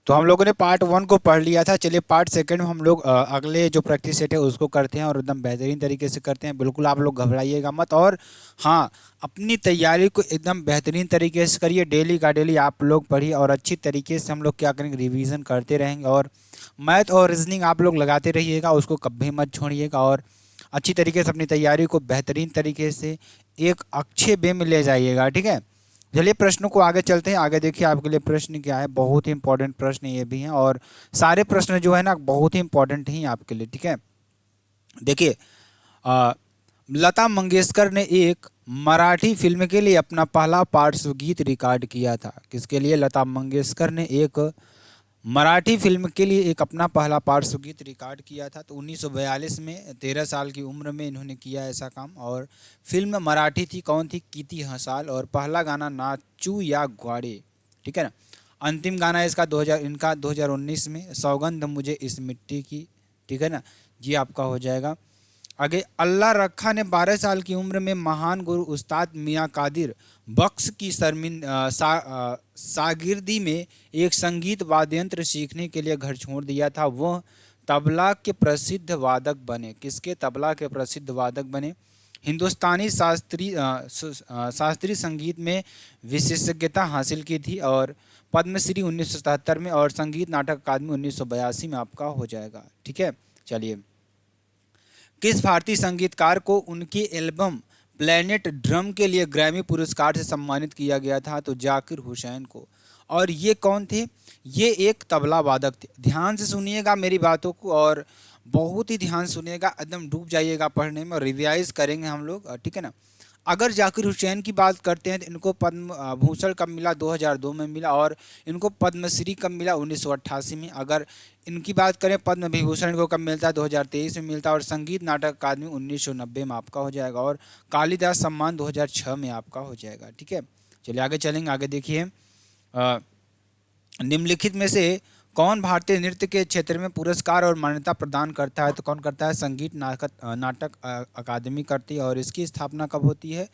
तो हम लोगों ने पार्ट 1 को पढ़ लिया था। चलिए पार्ट सेकंड में हम लोग अगले जो प्रैक्टिस सेट है उसको करते हैं और एकदम बेहतरीन तरीके से करते हैं। बिल्कुल आप लोग घबराइएगा मत, और हाँ, अपनी तैयारी को एकदम बेहतरीन तरीके से करिए। डेली का डेली आप लोग पढ़िए और अच्छी तरीके से हम लोग क्या करेंगे, रिवीजन करते रहेंगे। और मैथ और रीजनिंग आप लोग लगाते रहिएगा, उसको कभी मत छोड़िएगा। और अच्छी तरीके से अपनी तैयारी को बेहतरीन तरीके से एक अच्छे वे में ले जाइएगा, ठीक है। चलिए प्रश्नों को आगे चलते हैं। आगे देखिए आपके लिए प्रश्न क्या है, बहुत ही इंपॉर्टेंट प्रश्न ये भी हैं, और सारे प्रश्न जो है ना बहुत ही इंपॉर्टेंट ही आपके लिए, ठीक है। देखिए अ, लता मंगेशकर ने एक मराठी फिल्म के लिए अपना पहला पार्श्व गीत रिकॉर्ड किया था। किसके लिए? लता मंगेशकर ने एक मराठी फिल्म के लिए एक अपना पहला पार्श्व गीत रिकॉर्ड किया था। तो 1942 में 13 साल की उम्र में इन्होंने किया ऐसा काम। और फिल्म मराठी थी, कौन थी? कीती हंसाल। और पहला गाना नाचू या ग्वाड़े, ठीक है ना। अंतिम गाना इसका 2019 में सौगंध मुझे इस मिट्टी की, ठीक है ना। ये आपका हो जाएगा। आगे, अल्लाह रखा ने 12 साल की उम्र में महान गुरु उस्ताद मियाँ कादिर बख्श की शागिर्दी में एक संगीत वाद्ययंत्र सीखने के लिए घर छोड़ दिया था। वह तबला के प्रसिद्ध वादक बने। किसके? तबला के प्रसिद्ध वादक बने। हिंदुस्तानी शास्त्रीय संगीत में विशेषज्ञता हासिल की थी। और पद्मश्री 1977 में और संगीत नाटक अकादमी 1982 में आपका हो जाएगा, ठीक है। चलिए, किस भारतीय संगीतकार को उनके एल्बम प्लेनेट ड्रम के लिए ग्रैमी पुरस्कार से सम्मानित किया गया था? तो जाकिर हुसैन को। और ये कौन थे? ये एक तबला वादक थे। ध्यान से सुनिएगा मेरी बातों को, और बहुत ही ध्यान सुनिएगा, एकदम डूब जाइएगा पढ़ने में, और रिवाइज करेंगे हम लोग, ठीक है ना। अगर जाकिर हुसैन की बात करते हैं तो इनको पद्म भूषण कब मिला? 2002 में मिला। और इनको पद्मश्री कब मिला? 1988 में। अगर इनकी बात करें पद्म विभूषण को कब मिलता है? 2023 में मिलता है। और संगीत नाटक अकादमी 1990 में आपका हो जाएगा। और कालिदास सम्मान 2006 में आपका हो जाएगा, ठीक है। चलिए आगे चलेंगे। आगे देखिए, निम्नलिखित में से कौन भारतीय नृत्य के क्षेत्र में पुरस्कार और मान्यता प्रदान करता है? तो कौन करता है? संगीत नाटक अकादमी करती है। और इसकी स्थापना कब होती है?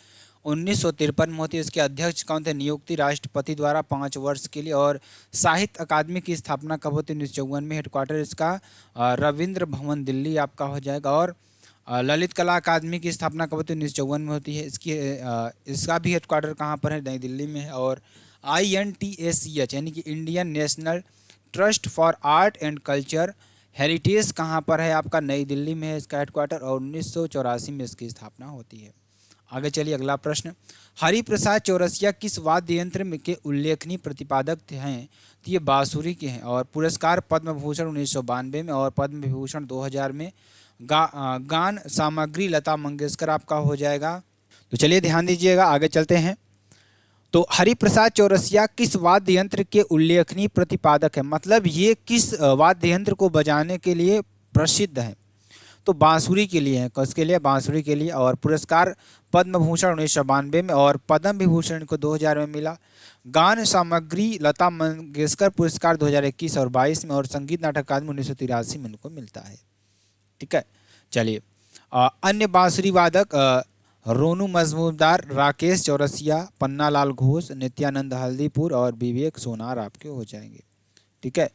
1953 में होती है। इसके अध्यक्ष कौन थे? नियुक्ति राष्ट्रपति द्वारा 5 वर्ष के लिए। और साहित्य अकादमी की स्थापना कब होती है? 1954 में। हेडक्वार्टर इसका रविंद्र भवन दिल्ली आपका हो जाएगा। और ललित कला अकादमी की स्थापना कब होती है? 1954 में होती है। इसका भी हेडक्वार्टर कहाँ पर है? नई दिल्ली में है। और INTACH यानी कि Indian national trust for art and culture heritage कहाँ पर है? आपका नई दिल्ली में है इसका हेडक्वार्टर। और 1984 में इसकी स्थापना होती है। आगे चलिए अगला प्रश्न, हरिप्रसाद चौरसिया किस वाद्य यंत्र में के उल्लेखनीय प्रतिपादक हैं? तो ये बांसुरी के हैं। और पुरस्कार पद्म भूषण 1992 में और पद्म विभूषण 2000 में। गान सामग्री लता मंगेशकर आपका हो जाएगा। तो चलिए ध्यान दीजिएगा, आगे चलते हैं। तो हरिप्रसाद चौरसिया किस वाद्य यंत्र के उल्लेखनीय प्रतिपादक है? मतलब ये किस वाद्य यंत्र को बजाने के लिए प्रसिद्ध है? तो बांसुरी के लिए है। किसके लिए? बांसुरी के लिए। और पुरस्कार पद्म भूषण 1992 में और पद्म विभूषण को 2000 में मिला। गान सामग्री लता मंगेशकर पुरस्कार 2021 और 22 में। और संगीत नाटक अकादमी 1983 में इनको मिलता है, ठीक है। चलिए, अन्य बांसुरी वादक रोनू मजमूदार, राकेश चौरसिया, पन्नालाल घोष, नित्यानंद हल्दीपुर और विवेक सोनार आपके हो जाएंगे, ठीक है।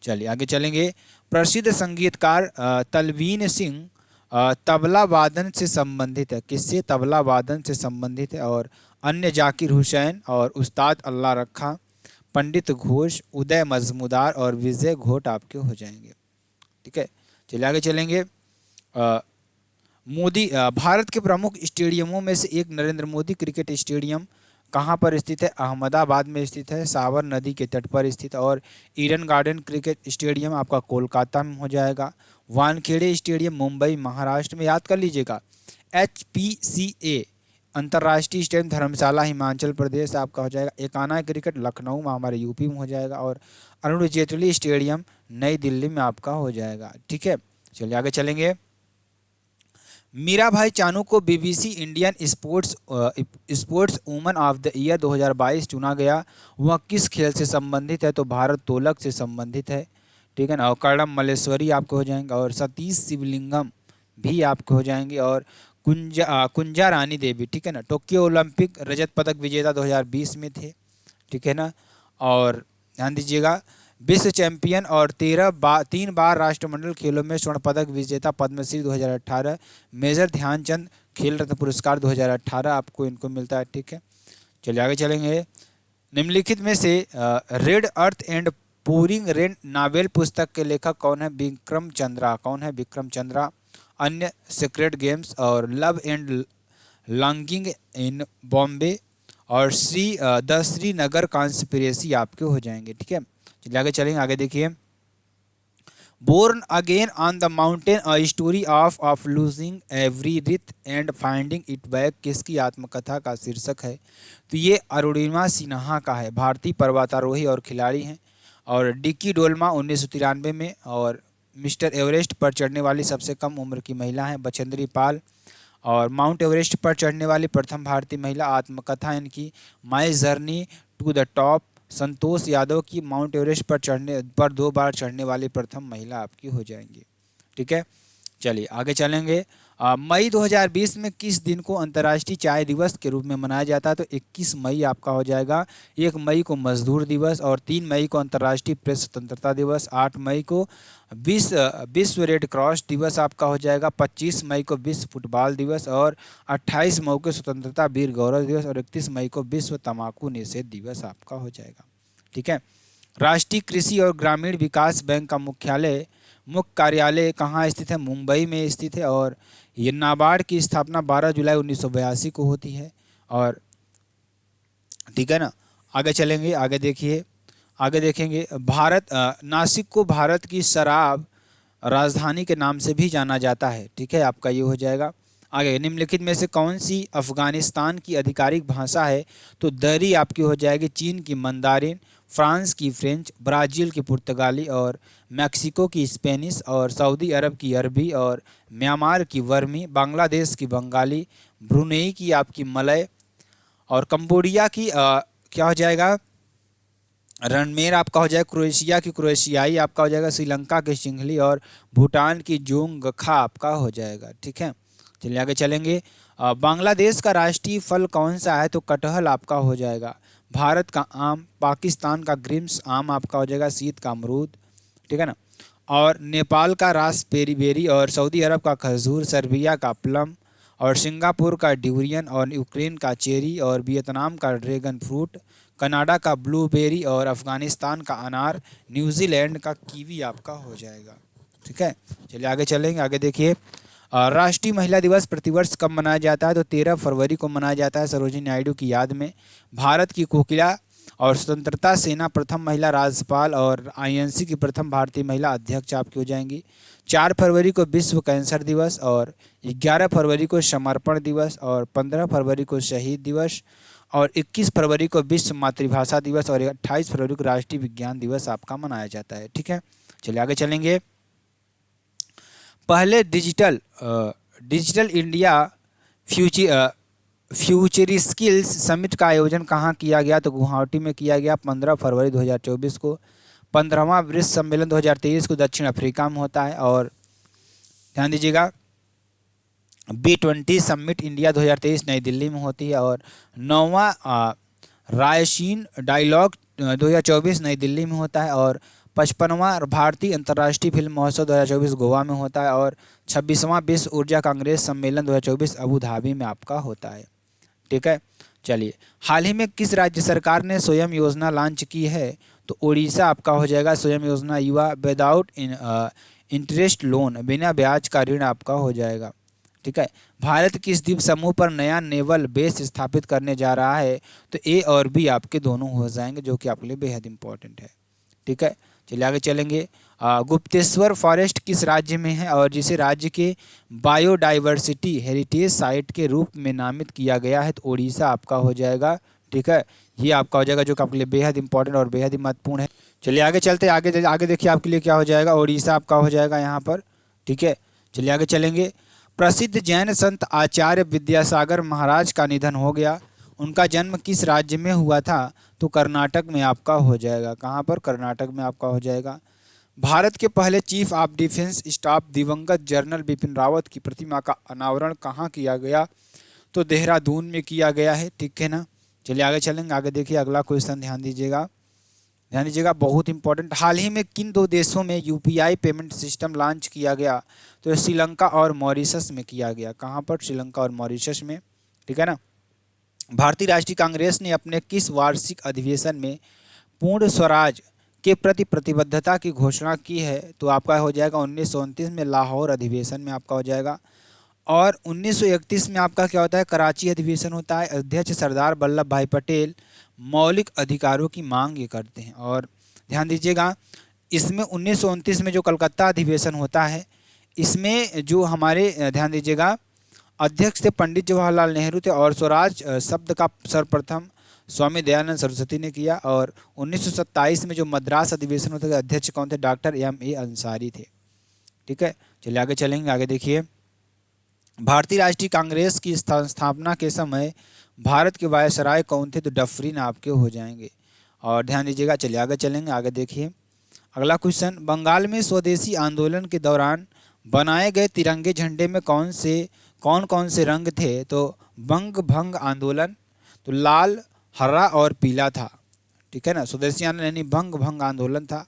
चलिए आगे चलेंगे। प्रसिद्ध संगीतकार तलवीन सिंह तबला वादन से संबंधित है। किससे? तबला वादन से संबंधित है। और अन्य जाकिर हुसैन और उस्ताद अल्लाह रखा, पंडित घोष, उदय मजमूदार और विजय घोट आपके हो जाएंगे, ठीक है। चलिए आगे चलेंगे। भारत के प्रमुख स्टेडियमों में से एक नरेंद्र मोदी क्रिकेट स्टेडियम कहाँ पर स्थित है? अहमदाबाद में स्थित है, साबर नदी के तट पर स्थित। और ईडन गार्डन क्रिकेट स्टेडियम आपका कोलकाता में हो जाएगा। वानखेड़े स्टेडियम मुंबई महाराष्ट्र में, याद कर लीजिएगा। HPCA अंतर्राष्ट्रीय स्टेडियम धर्मशाला हिमाचल प्रदेश आपका हो जाएगा। एकाना क्रिकेट लखनऊ में हमारे यूपी में हो जाएगा। और अरुण जेटली स्टेडियम नई दिल्ली में आपका हो जाएगा, ठीक है। चलिए आगे चलेंगे। मीराभाई चानू को BBC Indian sports woman of the year 2022 चुना गया। वह किस खेल से संबंधित है? तो भारोत्तोलक से संबंधित है, ठीक है ना। और कर्णम मल्लेश्वरी आपको हो जाएंगे। और सतीश शिवलिंगम भी आपको हो जाएंगे। और कुंजा रानी देवी, ठीक है ना, टोक्यो ओलंपिक रजत पदक विजेता 2020 में थे, ठीक है ना। और ध्यान दीजिएगा, विश्व चैंपियन और 3 बार राष्ट्रमंडल खेलों में स्वर्ण पदक विजेता, पद्मश्री 2018, मेजर ध्यानचंद खेल रत्न पुरस्कार 2018 आपको इनको मिलता है। ठीक है, चलिए आगे चलेंगे। निम्नलिखित में से Red Earth and Pouring Rain novel पुस्तक के लेखक कौन है? विक्रम चंद्रा। कौन है? विक्रम चंद्रा। अन्य सीक्रेट गेम्स और लव एंड लॉन्गिंग इन बॉम्बे और द श्रीनगर कॉन्स्पिरेसी आपके हो जाएंगे। ठीक है, चलिए आगे चलेंगे। आगे देखिए, born again on the mountain a story of losing everything and finding it back किसकी आत्मकथा का शीर्षक है? तो ये अरुणिमा सिन्हा का है। भारतीय पर्वतारोही और खिलाड़ी हैं। और डिक्की डोल्मा 1993 में, और मिस्टर एवरेस्ट पर चढ़ने वाली सबसे कम उम्र की महिला हैं बछेंद्री पाल, और माउंट एवरेस्ट पर चढ़ने वाली प्रथम भारतीय महिला। आत्मकथा इनकी My Journey to the Top. Santosh Yadav की माउंट एवरेस्ट पर 2 बार चढ़ने वाली प्रथम महिला आपकी हो जाएंगी। ठीक है, चलिए आगे चलेंगे। मई 2020 में किस दिन को अंतर्राष्ट्रीय चाय दिवस के रूप में मनाया जाता है? तो 21 मई आपका हो जाएगा। 1 मई को मजदूर दिवस, और 3 मई को अंतर्राष्ट्रीय प्रेस स्वतंत्रता दिवस, 8 मई को विश्व रेड क्रॉस दिवस आपका हो जाएगा, 25 मई को विश्व फुटबॉल दिवस, और 28 मई को स्वतंत्रता वीर गौरव दिवस, और 31 मई को विश्व तंबाकू निषेध दिवस आपका हो जाएगा। ठीक है, राष्ट्रीय कृषि और ग्रामीण विकास बैंक का मुख्य कार्यालय कहाँ स्थित है? मुंबई में स्थित है। और ये नाबार्ड की स्थापना 12 जुलाई 1982 को होती है। और ठीक है ना, आगे चलेंगे। आगे देखिए, आगे देखेंगे। नासिक को भारत की शराब राजधानी के नाम से भी जाना जाता है। ठीक है, आपका ये हो जाएगा। आगे, निम्नलिखित में से कौन सी अफगानिस्तान की आधिकारिक भाषा है? तो दरी आपकी हो जाएगी। चीन की मंदारिन, फ्रांस की फ्रेंच, ब्राज़ील की पुर्तगाली, और मैक्सिको की स्पेनिश, और सऊदी अरब की अरबी, और म्यांमार की वर्मी, बांग्लादेश की बंगाली, ब्रुनेई की आपकी मलय, और कंबोडिया की क्या हो जाएगा? रणमेर आपका हो जाएगा। क्रोएशिया की क्रोएशियाई आपका हो जाएगा। श्रीलंका की सिंघली, और भूटान की जोंगखा आपका हो जाएगा। ठीक है, चलिए आगे चलेंगे। बांग्लादेश का राष्ट्रीय फल कौन सा है? तो कटहल आपका हो जाएगा। भारत का आम, पाकिस्तान का ग्रिम्स आम आपका हो जाएगा। शीत का अमरूद। ठीक है ना, और नेपाल का रास्पबेरी बेरी, और सऊदी अरब का खजूर, सर्बिया का प्लम, और सिंगापुर का ड्यूरियन, और यूक्रेन का चेरी, और वियतनाम का ड्रैगन फ्रूट, कनाडा का ब्लूबेरी, और अफगानिस्तान का अनार, न्यूजीलैंड का कीवी आपका हो जाएगा। ठीक है, चलिए आगे चलेंगे। आगे देखिए, राष्ट्रीय महिला दिवस प्रतिवर्ष कब मनाया जाता है? तो 13 फरवरी को मनाया जाता है, सरोजिनी नायडू की याद में। भारत की कोकिला और स्वतंत्रता सेना प्रथम महिला राज्यपाल, और आईएनसी की प्रथम भारतीय महिला अध्यक्ष आपकी हो जाएंगी। 4 फरवरी को विश्व कैंसर दिवस, और 11 फरवरी को समर्पण दिवस, और 15 फरवरी को शहीद दिवस, और 21 फरवरी को विश्व मातृभाषा दिवस, और 28 फरवरी को राष्ट्रीय विज्ञान दिवस आपका मनाया जाता है। ठीक है, चलिए आगे चलेंगे। पहले digital India future skills summit का आयोजन कहाँ किया गया? तो गुवाहाटी में किया गया 15 फरवरी 2024 को। 15वां ब्रिक्स सम्मेलन 2023 को दक्षिण अफ्रीका में होता है। और ध्यान दीजिएगा, B20 समिट इंडिया 2023 नई दिल्ली में होती है। और 9वां रायसीन डायलॉग 2024 नई दिल्ली में होता है। और 55वां भारतीय अंतर्राष्ट्रीय फिल्म महोत्सव 2024 गोवा में होता है। और 26वां विश्व ऊर्जा कांग्रेस सम्मेलन 2024 अबू धाबी में आपका होता है। ठीक है, चलिए, हाल ही में किस राज्य सरकार ने स्वयं योजना लॉन्च की है? तो उड़ीसा आपका हो जाएगा। स्वयं योजना युवा विदाउट इंटरेस्ट लोन, बिना ब्याज का ऋण आपका हो जाएगा। ठीक है, भारत किस द्वीप समूह पर नया नेवल बेस स्थापित करने जा रहा है? तो ए और बी आपके दोनों हो जाएंगे, जो कि आपके लिए बेहद इंपॉर्टेंट है। ठीक है, चलिए आगे चलेंगे। गुप्तेश्वर फॉरेस्ट किस राज्य में है, और जिसे राज्य के बायोडाइवर्सिटी हेरिटेज साइट के रूप में नामित किया गया है? तो उड़ीसा आपका हो जाएगा। ठीक है, ये आपका हो जाएगा, जो कि आपके लिए बेहद इंपॉर्टेंट और बेहद ही महत्वपूर्ण है। चलिए आगे चलते, आगे देखिए आपके लिए क्या हो जाएगा। उड़ीसा आपका हो जाएगा यहाँ पर। ठीक है, चलिए आगे चलेंगे। प्रसिद्ध जैन संत आचार्य विद्यासागर महाराज का निधन हो गया। उनका जन्म किस राज्य में हुआ था? तो कर्नाटक में आपका हो जाएगा। कहाँ पर? कर्नाटक में आपका हो जाएगा। भारत के पहले चीफ ऑफ डिफेंस स्टाफ दिवंगत जनरल बिपिन रावत की प्रतिमा का अनावरण कहाँ किया गया? तो देहरादून में किया गया है। ठीक है ना, चलिए आगे चलेंगे। आगे देखिए अगला क्वेश्चन, ध्यान दीजिएगा। ध्यान दीजिएगा, बहुत इंपॉर्टेंट। हाल ही में किन दो देशों में यूपीआई पेमेंट सिस्टम लॉन्च किया गया? तो श्रीलंका और मॉरिशस में किया गया। कहाँ पर? श्रीलंका और मॉरिशस में, ठीक है ना। भारतीय राष्ट्रीय कांग्रेस ने अपने किस वार्षिक अधिवेशन में पूर्ण स्वराज के प्रति प्रतिबद्धता की घोषणा की है? तो आपका हो जाएगा 1929 में लाहौर अधिवेशन में आपका हो जाएगा। और 1931 में आपका क्या होता है? कराची अधिवेशन होता है। अध्यक्ष सरदार वल्लभ भाई पटेल मौलिक अधिकारों की मांग ये करते हैं। और ध्यान दीजिएगा, इसमें 1929 में जो कलकत्ता अधिवेशन होता है, इसमें जो हमारे ध्यान दीजिएगा अध्यक्ष थे पंडित जवाहरलाल नेहरू थे, और स्वराज शब्द का सर्वप्रथम स्वामी दयानंद सरस्वती ने किया। और 1927 में जो मद्रास अधिवेशन होता है, अध्यक्ष कौन थे? डॉक्टर एम ए अंसारी थे, ठीक है। चलिए आगे चलेंगे, आगे देखिए। भारतीय राष्ट्रीय कांग्रेस की स्थापना के समय भारत के वायसराय कौन थे? तो डफरिन आपके हो जाएंगे। और ध्यान दीजिएगा, चलिए आगे चलेंगे, आगे देखिए अगला क्वेश्चन। बंगाल में स्वदेशी आंदोलन के दौरान बनाए गए तिरंगे झंडे में कौन कौन से रंग थे? तो बंग भंग आंदोलन, तो लाल, हरा और पीला था, ठीक है ना। स्वदेशी आंदोलन यानी बंग भंग आंदोलन था,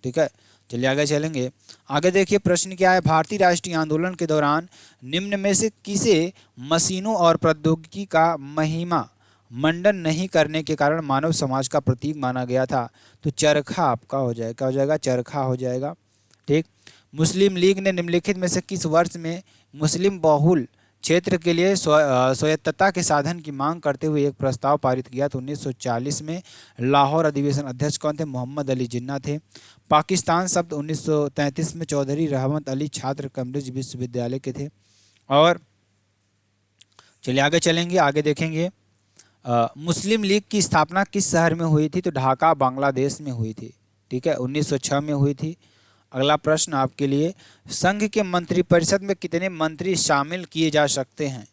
ठीक है। चलिए आगे चलेंगे, आगे देखिए प्रश्न क्या है। भारतीय राष्ट्रीय आंदोलन के दौरान निम्न में से किसे मशीनों और प्रौद्योगिकी का महिमा मंडन नहीं करने के कारण मानव समाज का प्रतीक माना गया था? तो चरखा आपका हो जाएगा, क्या हो जाएगा? चरखा हो जाएगा, ठीक। मुस्लिम लीग ने निम्नलिखित में से किस वर्ष में मुस्लिम बहुल क्षेत्र के लिए स्वायत्तता के साधन की मांग करते हुए एक प्रस्ताव पारित किया? तो 1940 में लाहौर अधिवेशन। अध्यक्ष कौन थे? मोहम्मद अली जिन्ना थे। पाकिस्तान शब्द 1933 में चौधरी रहमत अली छात्र कैम्ब्रिज विश्वविद्यालय के थे। और चलिए आगे चलेंगे, आगे देखेंगे मुस्लिम लीग की स्थापना किस शहर में हुई थी? तो ढाका बांग्लादेश में हुई थी, ठीक है, 1906 में हुई थी। अगला प्रश्न आपके लिए, संघ के मंत्रिपरिषद में कितने मंत्री शामिल किए जा सकते हैं?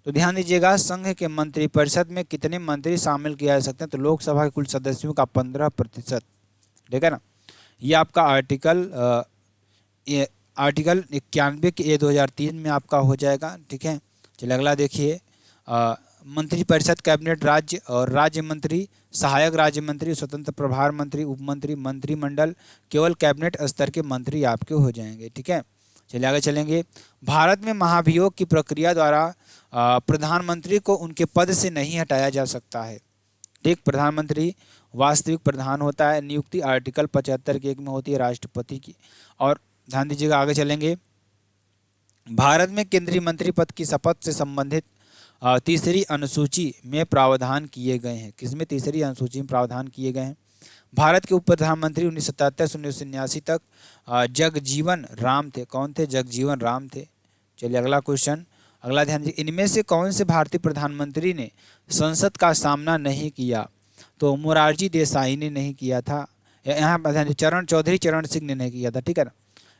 तो ध्यान दीजिएगा, संघ के मंत्रिपरिषद में कितने मंत्री शामिल किए जा सकते हैं? तो लोकसभा के कुल सदस्यों का 15%, ठीक है ना। ये आपका आर्टिकल 91 के ए 2003 में आपका हो जाएगा, ठीक है। चलिए अगला देखिए, मंत्रिपरिषद कैबिनेट राज्य और राज्य मंत्री, सहायक राज्य मंत्री, स्वतंत्र प्रभार मंत्री, उप मंत्री, मंत्रिमंडल, केवल कैबिनेट स्तर के मंत्री आपके हो जाएंगे, ठीक है। चलिए आगे चलेंगे। भारत में महाभियोग की प्रक्रिया द्वारा प्रधानमंत्री को उनके पद से नहीं हटाया जा सकता है, ठीक। प्रधानमंत्री वास्तविक प्रधान होता है, नियुक्ति आर्टिकल 75 के 1 में होती है राष्ट्रपति की। और ध्यान दीजिएगा, आगे चलेंगे। भारत में केंद्रीय मंत्री पद की शपथ से संबंधित तीसरी अनुसूची में प्रावधान किए गए हैं। किसमें? तीसरी अनुसूची में प्रावधान किए गए हैं। भारत के उप प्रधानमंत्री 1977 से 1989 तक जगजीवन राम थे। कौन थे? जगजीवन राम थे। चलिए अगला क्वेश्चन, अगला ध्यान दीजिए। इनमें से कौन से भारतीय प्रधानमंत्री ने संसद का सामना नहीं किया? तो मोरारजी देसाई ने नहीं किया था। यहाँ पर चौधरी चरण सिंह ने नहीं किया था, ठीक है ना,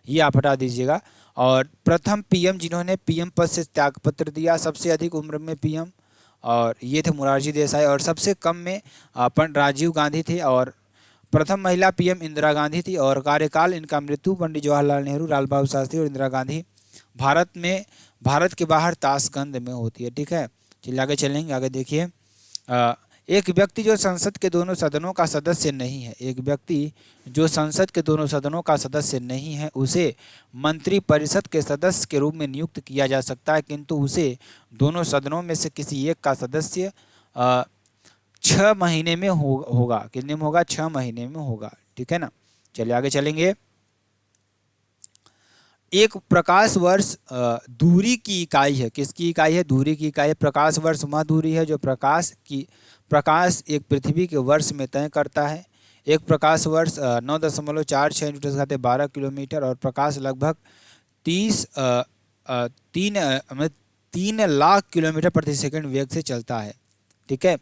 ये आप हटा दीजिएगा। और प्रथम पीएम जिन्होंने पीएम पद से त्यागपत्र दिया, सबसे अधिक उम्र में पीएम, और ये थे मोरारजी देसाई। और सबसे कम में पंडित राजीव गांधी थे। और प्रथम महिला पीएम इंदिरा गांधी थी। और कार्यकाल इनका मृत्यु पंडित जवाहरलाल नेहरू, लाल बहादुर शास्त्री और इंदिरा गांधी भारत के बाहर ताशकंद में होती है, ठीक है। चलिए आगे चलेंगे, आगे देखिए। एक व्यक्ति जो संसद के दोनों सदनों का सदस्य नहीं है, एक व्यक्ति जो संसद के दोनों सदनों का सदस्य नहीं है, उसे मंत्रिपरिषद के सदस्य के रूप में नियुक्त किया जा सकता है, किंतु उसे दोनों सदनों में से किसी एक का सदस्य 6 महीने में होगा। कितने में होगा? 6 महीने में होगा, ठीक है ना। चलिए आगे चलेंगे। एक प्रकाश वर्ष दूरी की इकाई है। किसकी इकाई है? दूरी की इकाई है। प्रकाश वर्ष वह दूरी है जो प्रकाश एक पृथ्वी के वर्ष में तय करता है। एक प्रकाश वर्ष 9.46 × 10⁻12 किलोमीटर, और प्रकाश लगभग 3 लाख किलोमीटर प्रति सेकंड वेग से चलता है, ठीक है।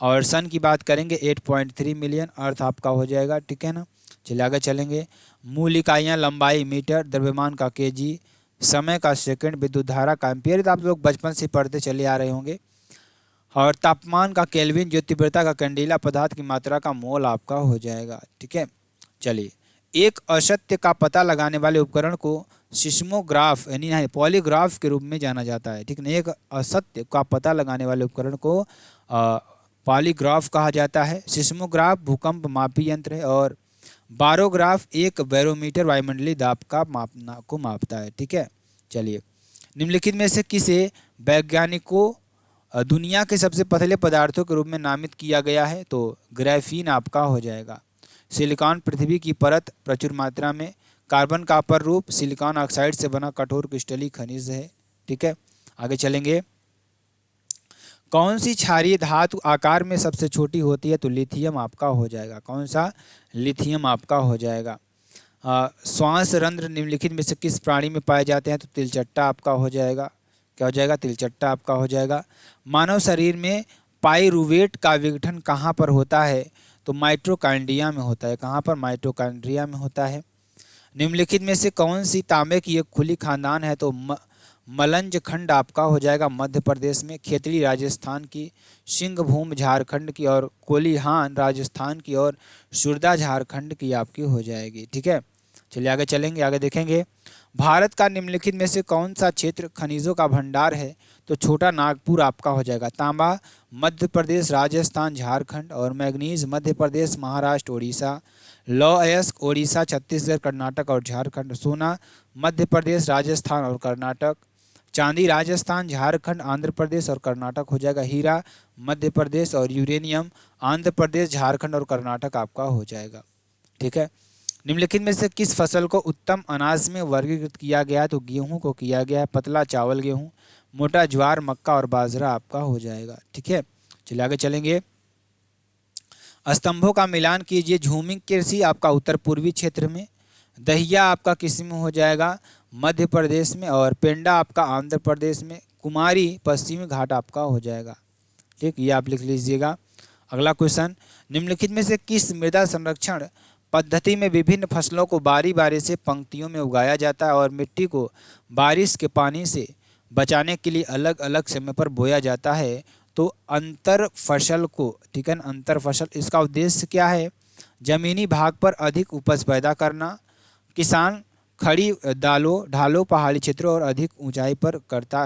और सन की बात करेंगे 8.3 मिलियन, अर्थ आपका हो जाएगा, ठीक है ना। चलिए आगे चलेंगे। मूल इकाइयाँ, लंबाई मीटर, द्रव्यमान का केजी, समय का सेकंड, विद्युत धारा का एम्पियर, तो आप लोग बचपन से पढ़ते चले आ रहे होंगे। और तापमान का केल्विन, जो तीव्रता का कैंडिला, पदार्थ की मात्रा का मोल आपका हो जाएगा, ठीक है। चलिए, एक असत्य का पता लगाने वाले उपकरण को सिस्मोग्राफ यानी पॉलीग्राफ के रूप में जाना जाता है, ठीक है। एक असत्य का पता लगाने वाले उपकरण को पॉलीग्राफ कहा जाता है। सिस्मोग्राफ भूकंप मापी यंत्र है और बारोग्राफ एक बैरोमीटर वायुमंडलीय दाब का मापता है। ठीक है, चलिए निम्नलिखित में से किसे वैज्ञानिक को दुनिया के सबसे पतले पदार्थों के रूप में नामित किया गया है? तो ग्राफीन आपका हो जाएगा। सिलिकॉन पृथ्वी की परत प्रचुर मात्रा में कार्बन का अपर रूप सिलिकॉन ऑक्साइड से बना कठोर क्रिस्टलीय खनिज है। ठीक है, आगे चलेंगे। कौन सी क्षारीय धातु आकार में सबसे छोटी होती है? तो लिथियम आपका हो जाएगा। कौन सा? लिथियम आपका हो जाएगा। श्वास रंध्र निम्नलिखित में से किस प्राणी में पाए जाते हैं? तो तिलचट्टा आपका हो जाएगा। क्या हो जाएगा? तिलचट्टा आपका हो जाएगा। मानव शरीर में पाइरूवेट का विघटन कहाँ पर होता है? तो माइटोकॉन्ड्रिया में होता है। कहाँ पर? माइटोकॉन्ड्रिया में होता है। निम्नलिखित में से कौन सी तांबे की एक खुली खानदान है? तो मलंज खंड आपका हो जाएगा मध्य प्रदेश में, खेतड़ी राजस्थान की, सिंहभूम झारखंड की और कोलिहान राजस्थान की और सुरदा झारखंड की आपकी हो जाएगी। ठीक है, चलिए आगे चलेंगे, आगे देखेंगे। भारत का निम्नलिखित में से कौन सा क्षेत्र खनिजों का भंडार है? तो छोटा नागपुर आपका हो जाएगा। तांबा मध्य प्रदेश राजस्थान झारखंड और मैग्नीज मध्य प्रदेश महाराष्ट्र ओडिशा, लौह अयस्क ओडिशा छत्तीसगढ़ कर्नाटक और झारखंड, सोना मध्य प्रदेश राजस्थान और कर्नाटक, चांदी राजस्थान झारखंड आंध्र प्रदेश और कर्नाटक हो जाएगा, हीरा मध्य प्रदेश और यूरेनियम आंध्र प्रदेश झारखंड और कर्नाटक आपका हो जाएगा। ठीक है, निम्नलिखित में से किस फसल को उत्तम अनाज में वर्गीकृत किया गया है? तो गेहूं को किया गया है। पतला चावल गेहूं, मोटा ज्वार मक्का और बाजरा आपका हो जाएगा। ठीक है, चलिए आगे चलेंगे। स्तंभों का मिलान कीजिए। झूमिंग कृषि आपका उत्तर पूर्वी क्षेत्र में, दहिया आपका किस में हो जाएगा? मध्य प्रदेश में और पेंडा आपका आंध्र प्रदेश में, कुमारी पश्चिमी घाट आपका हो जाएगा। ठीक, ये आप लिख लीजिएगा। अगला क्वेश्चन, निम्नलिखित में से किस मृदा संरक्षण पद्धति में विभिन्न फसलों को बारी बारी से पंक्तियों में उगाया जाता है और मिट्टी को बारिश के पानी से बचाने के लिए अलग अलग समय पर बोया जाता है? तो अंतर फसल को, ठीक है ना, अंतर फसल, इसका उद्देश्य क्या है? जमीनी भाग पर अधिक उपज पैदा करना, किसान खड़ी ढालों पहाड़ी क्षेत्रों और अधिक ऊंचाई पर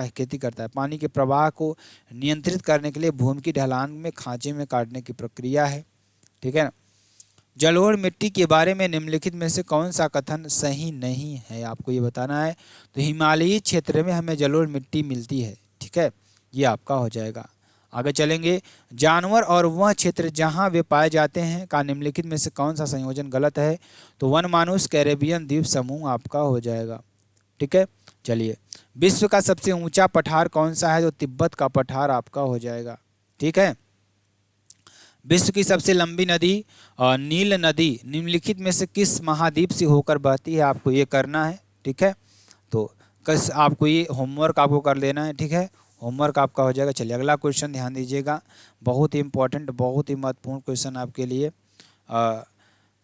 खेती करता है, पानी के प्रवाह को नियंत्रित करने के लिए भूमि की ढलान में खांचे में काटने की प्रक्रिया है। ठीक है ना। जलोढ़ मिट्टी के बारे में निम्नलिखित में से कौन सा कथन सही नहीं है? आपको ये बताना है। तो हिमालयी क्षेत्र में हमें जलोढ़ मिट्टी मिलती है। ठीक है, ये आपका हो जाएगा। आगे चलेंगे। जानवर और वह क्षेत्र जहां वे पाए जाते हैं का निम्नलिखित में से कौन सा संयोजन गलत है? तो वनमानुष कैरेबियन द्वीप समूह आपका हो जाएगा। ठीक है, चलिए। विश्व का सबसे ऊंचा पठार कौन सा है? तो तिब्बत का पठार आपका हो जाएगा। ठीक है। विश्व की सबसे लंबी नदी नील नदी निम्नलिखित में से किस महाद्वीप से होकर बहती है? आपको ये करना है। ठीक है, तो आपको ये होमवर्क आपको कर लेना है। ठीक है, होमवर्क आपका हो जाएगा। चलिए अगला क्वेश्चन ध्यान दीजिएगा, बहुत ही इंपॉर्टेंट, बहुत ही महत्वपूर्ण क्वेश्चन आपके लिए।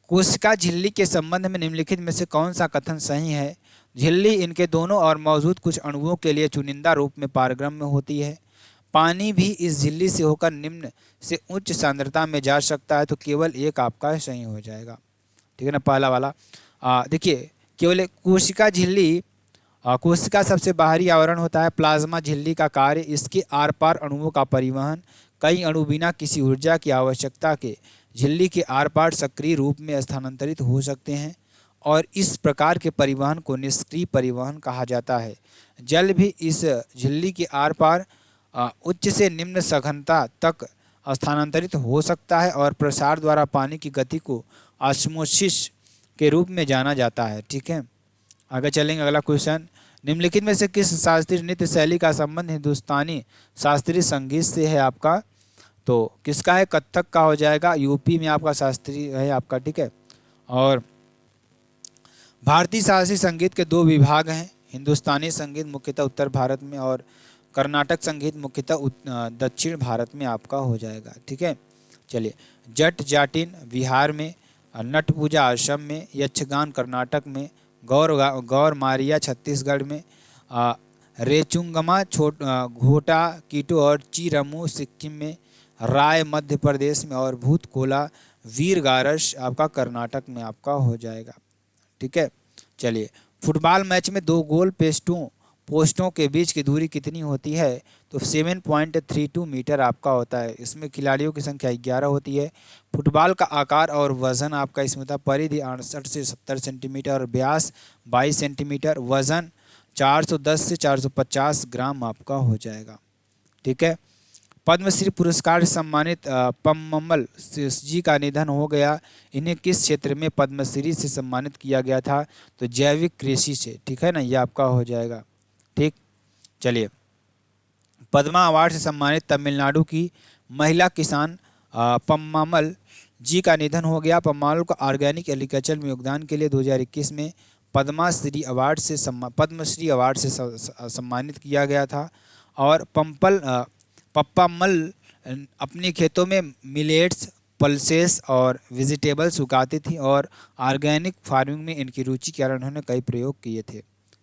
कोशिका झिल्ली के संबंध में निम्नलिखित में से कौन सा कथन सही है? झिल्ली इनके दोनों और मौजूद कुछ अणुओं के लिए चुनिंदा रूप में पारगम्य में होती है। पानी भी इस झिल्ली से होकर निम्न से उच्च सांद्रता में जा सकता है। तो केवल एक आपका सही हो जाएगा। ठीक है ना, पहला वाला। देखिए, केवल कोशिका झिल्ली, कोशिका सबसे बाहरी आवरण होता है। प्लाज्मा झिल्ली का कार्य इसके आर पार अणुओं का परिवहन। कई अणु बिना किसी ऊर्जा की आवश्यकता के झिल्ली के आर पार सक्रिय रूप में स्थानांतरित हो सकते हैं और इस प्रकार के परिवहन को निष्क्रिय परिवहन कहा जाता है। जल भी इस झिल्ली के आर पार उच्च से निम्न सघनता तक स्थानांतरित हो सकता है और प्रसार द्वारा पानी की गति को ऑस्मोसिस के रूप में जाना जाता है। ठीक है, आगे चलेंगे। अगला क्वेश्चन, निम्नलिखित में से किस शास्त्रीय नृत्य शैली का संबंध हिंदुस्तानी शास्त्रीय संगीत से है? आपका तो किसका है? कथक का हो जाएगा। यूपी में आपका शास्त्रीय है आपका। ठीक है, और भारतीय शास्त्रीय संगीत के दो विभाग हैं। हिंदुस्तानी संगीत मुख्यतः उत्तर भारत में और कर्नाटक संगीत मुख्यतः दक्षिण भारत में आपका हो जाएगा। ठीक है, चलिए। जट जाटिन बिहार में, नट पूजा असम में, यक्षगान कर्नाटक में, गौर मारिया छत्तीसगढ़ में, रेचुंगमा घोटा कीटो और चिरमू सिक्किम में, राय मध्य प्रदेश में और भूत कोला वीर गारस आपका कर्नाटक में आपका हो जाएगा। ठीक है, चलिए। फुटबॉल मैच में 2 गोल पोस्टों के बीच की दूरी कितनी होती है? तो 7.32 मीटर आपका होता है। इसमें खिलाड़ियों की संख्या 11 होती है। फुटबॉल का आकार और वजन आपका इसमें था, परिधि 68 से 70 सेंटीमीटर और व्यास 22 सेंटीमीटर, वजन 410 से 450 ग्राम आपका हो जाएगा। ठीक है। पद्मश्री पुरस्कार से सम्मानित पम्मल जी का निधन हो गया। इन्हें किस क्षेत्र में पद्मश्री से सम्मानित किया गया था? तो जैविक कृषि से। ठीक है ना, ये आपका हो जाएगा। ठीक, चलिए। पद्मा अवार्ड से सम्मानित तमिलनाडु की महिला किसान पम्मामल जी का निधन हो गया। पम्मामल को ऑर्गेनिक एग्रीकल्चर में योगदान के लिए 2021 में पद्मश्री अवार्ड से सम्मानित किया गया था। और पप्पामल अपने खेतों में मिलेट्स, पल्सेस और वेजिटेबल्स उगाती थी और ऑर्गेनिक फार्मिंग में इनकी रुचि के कारण उन्होंने कई प्रयोग किए थे।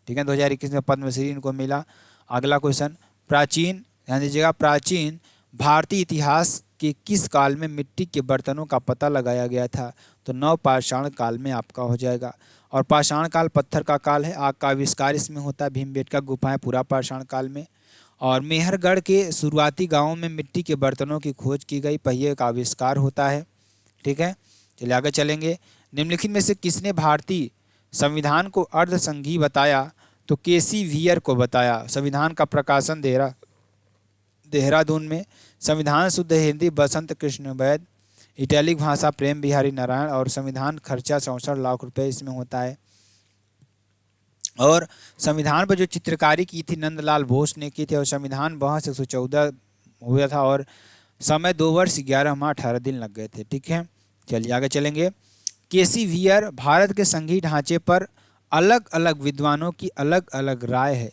ठीक है, 2021 में पद्मश्री इनको मिला। अगला क्वेश्चन, प्राचीन, ध्यान दीजिएगा, प्राचीन भारतीय इतिहास के किस काल में मिट्टी के बर्तनों का पता लगाया गया था? तो नवपाषाण काल में आपका हो जाएगा। और पाषाण काल पत्थर का काल है। आग का आविष्कार इसमें होता है। भीमबेटका गुफाएं पूरा पाषाण काल में। और मेहरगढ़ के शुरुआती गांवों में मिट्टी के बर्तनों की खोज की गई। पहिए का आविष्कार होता है। ठीक है, चलिए आगे चलेंगे। निम्नलिखित में से किसने भारतीय संविधान को अर्धसंघीय बताया? तो केसी वियर को बताया। संविधान का प्रकाशन देहरादून में। संविधान शुद्ध हिंदी बसंत कृष्ण वैद। इटैलिक भाषा प्रेम बिहारी नारायण। और संविधान खर्चा 64 लाख रुपए इसमें होता है। और संविधान पर जो चित्रकारी की थी नंदलाल बोस ने की थी। और संविधान बहस 114 हुआ था और समय 2 वर्ष 11 माह 18 दिन लग गए थे। ठीक है, चलिए आगे चलेंगे। केसी वियर, भारत के संघीय ढांचे पर अलग अलग विद्वानों की अलग अलग राय है।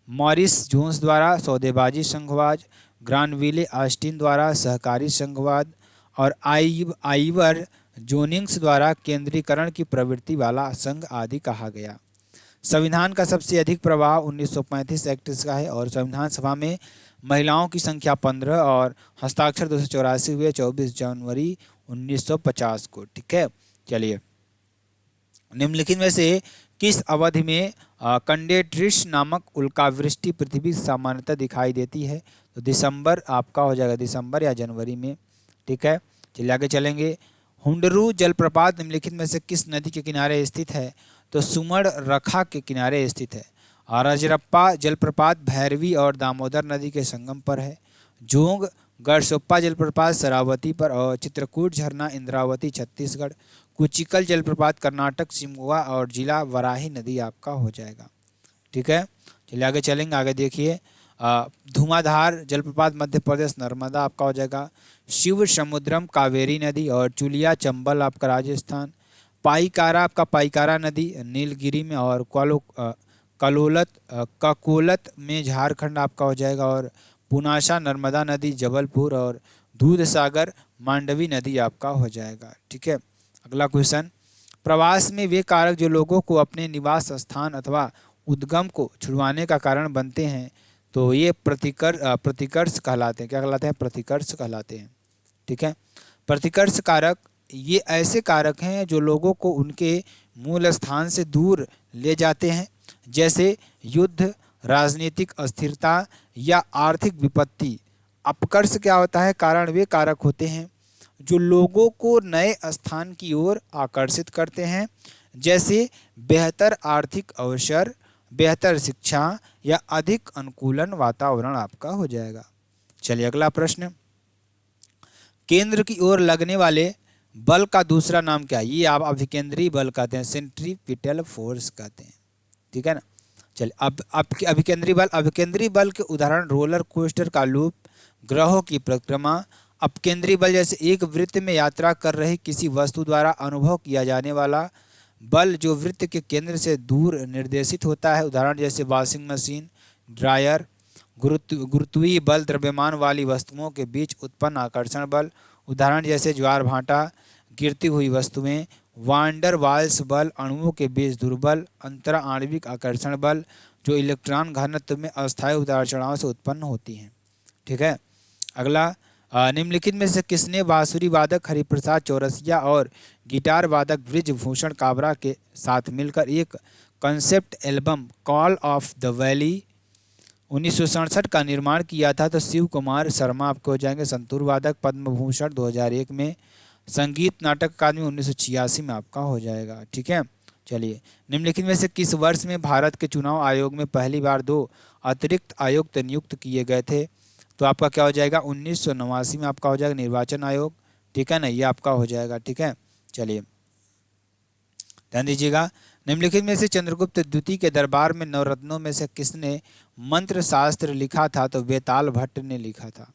मॉरिस जोन्स द्वारा सौदेबाजी संघवाद, ग्रानविले ऑस्टिन द्वारा सहकारी संघवाद और आइवर जोनिंग्स द्वारा केंद्रीकरण की प्रवृत्ति वाला संघ आदि कहा गया। संविधान का सबसे अधिक प्रभाव 1935 एक्ट का है। और संविधान सभा में महिलाओं की संख्या 15 और हस्ताक्षर 284 हुए 24 जनवरी 1950 को। ठीक है, चलिए। निम्नलिखित में से किस अवधि में कंडेट्रिस नामक उल्कावृष्टि पृथ्वी सामान्यतः दिखाई देती है? तो दिसंबर आपका हो जाएगा, दिसंबर या जनवरी में। ठीक है, चलिए आगे चलेंगे। हुंडरू जलप्रपात निम्नलिखित में से किस नदी के किनारे स्थित है? तो सुमड़ रखा के किनारे स्थित है। और रजरप्पा जलप्रपात भैरवी और दामोदर नदी के संगम पर है। जोंग गढ़सोप्पा जलप्रपात शरावती पर। और चित्रकूट झरना इंद्रावती छत्तीसगढ़। कुचिकल जलप्रपात कर्नाटक शिमोगा और जिला वराही नदी आपका हो जाएगा। ठीक है, चलिए आगे चलेंगे। आगे देखिए, धुआंधार जलप्रपात मध्य प्रदेश नर्मदा आपका हो जाएगा। शिव समुद्रम कावेरी नदी। और चुलिया चंबल आपका राजस्थान। पाईकारा आपका पाईकारा नदी नीलगिरी में। और ककोलत में झारखंड आपका हो जाएगा। और पुनासा नर्मदा नदी जबलपुर। और दूधसागर मांडवी नदी आपका हो जाएगा। ठीक है, अगला क्वेश्चन, प्रवास में वे कारक जो लोगों को अपने निवास स्थान अथवा उद्गम को छुड़वाने का कारण बनते हैं, तो ये प्रतिकर्ष कहलाते हैं। क्या कहलाते हैं? प्रतिकर्ष कहलाते हैं। ठीक है, प्रतिकर्ष कारक ये ऐसे कारक हैं जो लोगों को उनके मूल स्थान से दूर ले जाते हैं, जैसे युद्ध, राजनीतिक अस्थिरता या आर्थिक विपत्ति। अपकर्ष क्या होता है? कारण वे कारक होते हैं जो लोगों को नए स्थान की ओर आकर्षित करते हैं, जैसे बेहतर आर्थिक अवसर, बेहतर शिक्षा या अधिक अनुकूलन वातावरण आपका हो जाएगा। चलिए अगला प्रश्न, केंद्र की ओर लगने वाले बल का दूसरा नाम क्या है? ये आप अभिकेंद्री बल कहते हैं, सेंट्रीपिटल फोर्स कहते हैं। ठीक है ना, चलिए अब अभिकेंद्री बल के उदाहरण रोलर कोस्टर का लूप, ग्रहों की परिक्रमा। अपकेंद्री बल जैसे एक वृत्त में यात्रा कर रही किसी वस्तु द्वारा अनुभव किया जाने वाला बल जो वृत्त के केंद्र से दूर निर्देशित होता है। उदाहरण जैसे वॉशिंग मशीन, ड्रायर। गुरुत्वीय बल द्रव्यमान वाली वस्तुओं के बीच उत्पन्न आकर्षण बल। उदाहरण जैसे ज्वार भाटा, गिरती हुई वस्तुएं। वांडर वाल्स बल अणुओं के बीच दुर्बल अंतरा आणविक आकर्षण बल जो इलेक्ट्रॉन घनत्व में अस्थायी उतार चढ़ाव से उत्पन्न होती हैं। ठीक है, अगला, निम्नलिखित में से किसने बांसुरी वादक हरिप्रसाद चौरसिया और गिटार वादक ब्रिजभूषण काबरा के साथ मिलकर एक concept album call of the valley 1967 का निर्माण किया था तो शिव कुमार शर्मा आपको हो जाएंगे संतूर वादक, पद्म भूषण 2001 में, संगीत नाटक अकादमी 1986 में आपका हो जाएगा। ठीक है, चलिए निम्नलिखित में से किस वर्ष में भारत के चुनाव आयोग में पहली बार 2 अतिरिक्त आयुक्त नियुक्त किए गए थे? तो आपका क्या हो जाएगा 1989 में आपका हो जाएगा निर्वाचन आयोग। ठीक है ना, ये आपका हो जाएगा। ठीक है, चलिए ध्यान दीजिएगा। निम्नलिखित में से चंद्रगुप्त द्वितीय के दरबार में नवरत्नों में से किसने मंत्र शास्त्र लिखा था? तो बेताल भट्ट ने लिखा था।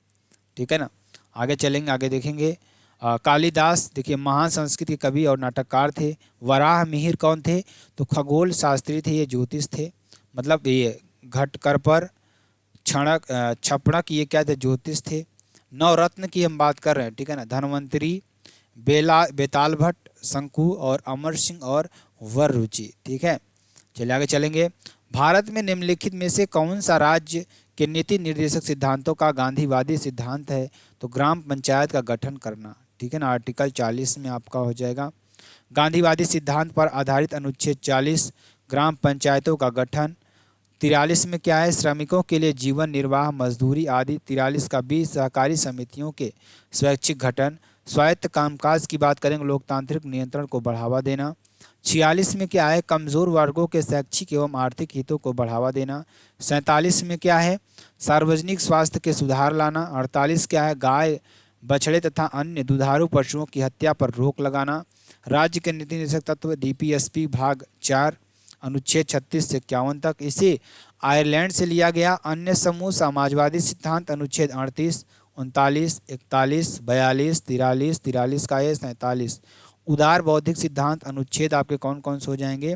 ठीक है ना, आगे चलेंगे, आगे देखेंगे। कालिदास देखिए महान संस्कृत के कवि और नाटककार थे। वराह मिहिर कौन थे? तो खगोल शास्त्री थे, ये ज्योतिष थे, मतलब ये घटकर पर क्षणक छपणक ये क्या थे? ज्योतिष थे। नवरत्न की हम बात कर रहे हैं। ठीक है ना, धन्वंतरी, बेताल भट्ट, शंकु और अमर सिंह और वर रुचि। ठीक है, चलिए आगे चलेंगे। भारत में निम्नलिखित में से कौन सा राज्य के नीति निर्देशक सिद्धांतों का गांधीवादी सिद्धांत है? तो ग्राम पंचायत का गठन करना। ठीक है ना, आर्टिकल 40 में आपका हो जाएगा। गांधीवादी सिद्धांत पर आधारित अनुच्छेद 40 ग्राम पंचायतों का गठन। 43 में क्या है? श्रमिकों के लिए जीवन निर्वाह मजदूरी आदि। 43 का 20 सहकारी समितियों के स्वैच्छिक गठन। स्वायत्त कामकाज की बात करेंगे, लोकतांत्रिक नियंत्रण को बढ़ावा देना। 46 में क्या है? कमजोर वर्गों के शैक्षिक एवं आर्थिक हितों को बढ़ावा देना। 47 में क्या है? सार्वजनिक स्वास्थ्य के सुधार लाना। 48 क्या है? गाय बछड़े तथा अन्य दुधारू पशुओं की हत्या पर रोक लगाना। राज्य के नीति निर्देशक तत्व डीपीएसपी भाग 4 अनुच्छेद 36 से 51 तक। इसे आयरलैंड से लिया गया। अन्य समूह समाजवादी सिद्धांत अनुच्छेद 38, 39, 41, 42, 43, 43 का है 47। उदार बौद्धिक सिद्धांत अनुच्छेद आपके कौन कौन से हो जाएंगे?